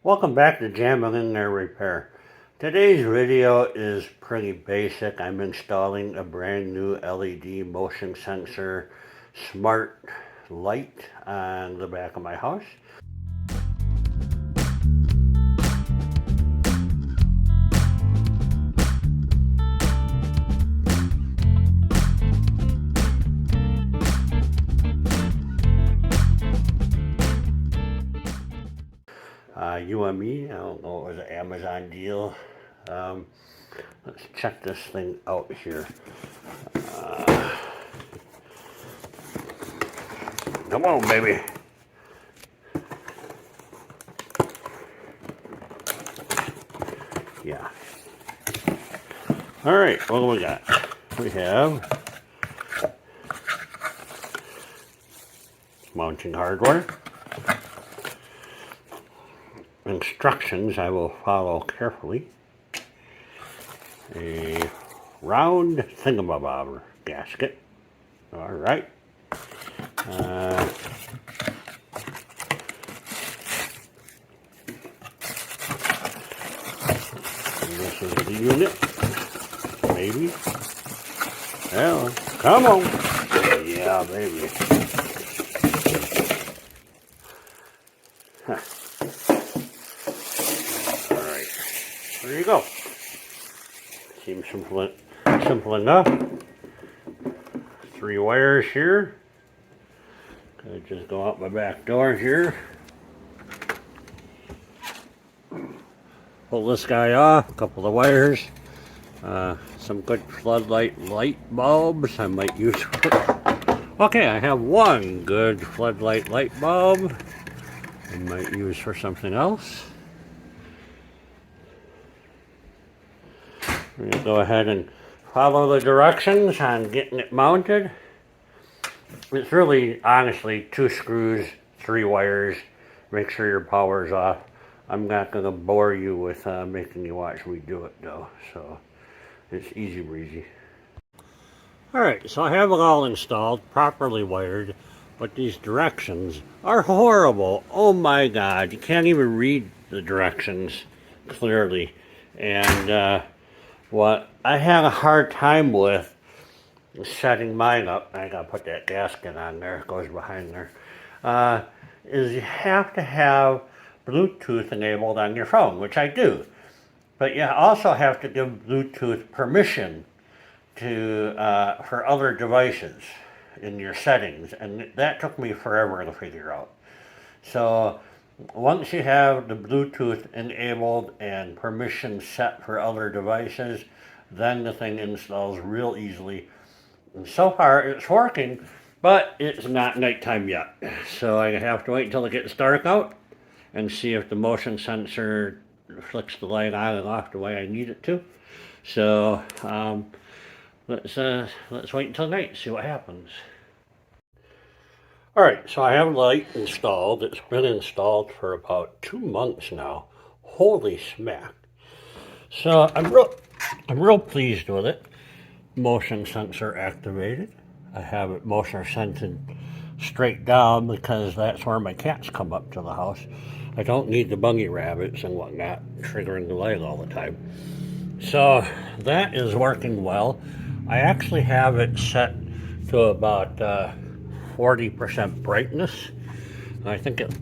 Welcome back to Jamming in There Repair. Today's video is pretty basic. I'm installing a brand new LED motion sensor smart light on the back of my house. UME, I don't know, it was an Amazon deal. Let's check this thing out here. Come on, baby. Yeah. All right, what do we got? We have mounting hardware. Instructions I will follow carefully. A round thingamabobber gasket. All right. This is the unit. Maybe. Well, come on. Yeah, baby. Huh. There you go. Seems simple enough. 3 wires here. Could just go out my back door here. Pull this guy off. A couple of wires. Some good floodlight light bulbs I might use for. Okay, I have one good floodlight light bulb I might use for something else. We're going to go ahead and follow the directions on getting it mounted. It's really, honestly, 2 screws, 3 wires. Make sure your power's off. I'm not going to bore you with making you watch me do it, though. So, it's easy breezy. Alright, so I have it all installed, properly wired. But these directions are horrible. Oh my god, you can't even read the directions clearly. And, what I had a hard time with setting mine up, I gotta put that gasket on there, it goes behind there, is you have to have Bluetooth enabled on your phone, which I do. But you also have to give Bluetooth permission to for other devices in your settings, and that took me forever to figure out. So once you have the Bluetooth enabled and permission set for other devices, then the thing installs real easily. And so far it's working, but it's not nighttime yet. So I have to wait until it gets dark out and see if the motion sensor flicks the light on and off the way I need it to. So let's wait until night, see what happens. Alright, so I have the light installed. It's been installed for about 2 months now. Holy smack. So I'm real pleased with it. Motion sensor activated. I have it motion sensed straight down because that's where my cats come up to the house. I don't need the bunny rabbits and whatnot triggering the light all the time. So that is working well. I actually have it set to about 40% brightness. I think it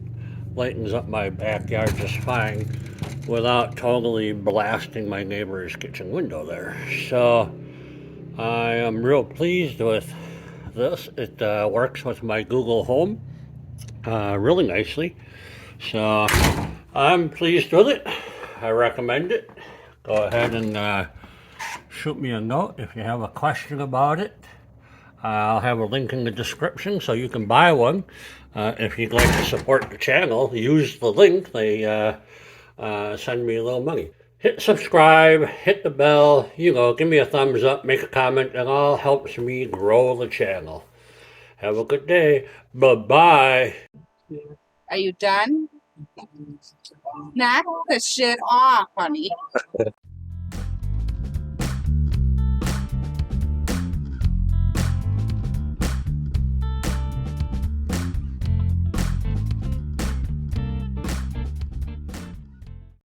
lightens up my backyard just fine without totally blasting my neighbor's kitchen window there. So I am real pleased with this. It works with my Google Home really nicely. So I'm pleased with it. I recommend it. Go ahead and shoot me a note if you have a question about it. I'll have a link in the description so you can buy one. If you'd like to support the channel, use the link. They send me a little money. Hit subscribe, hit the bell, give me a thumbs up, make a comment. It all helps me grow the channel. Have a good day. Bye-bye. Are you done? Knock the shit off, honey.